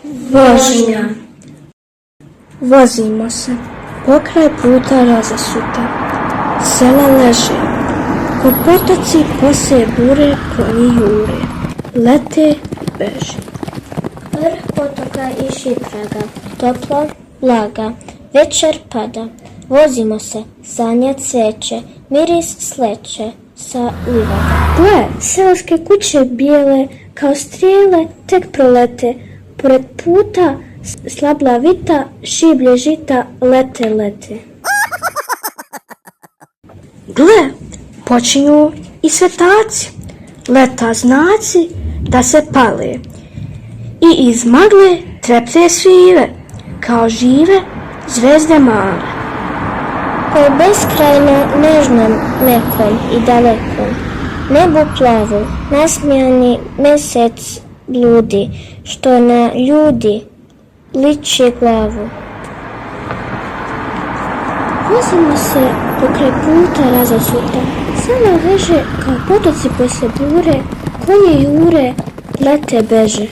Vožnja. Vozimo se, pokraj puta razasuta, sela leže, ko potoci poslije bure konji jure, lete, beže. Vrh potoka i šitraga, toplo, blaga, večer pada, vozimo se, sanja cveće, miris sleće sa livada. Gle, seoske kuće bijele kao strijele tek prolete, pored puta slabla vita, šiblje žita lete. Gle, počinju i svetaci, leta znaci da se pale i iz magle treplje svive, kao žive zvezde male. Po beskrajno nežnom nekom i dalekom nebu plavu nasmijani mesec bludi, što na ljudi liči glavu. Vozimo se pokraj puta razasuta, sela leže kao potoci poslije bure, konji jure, lete, beže.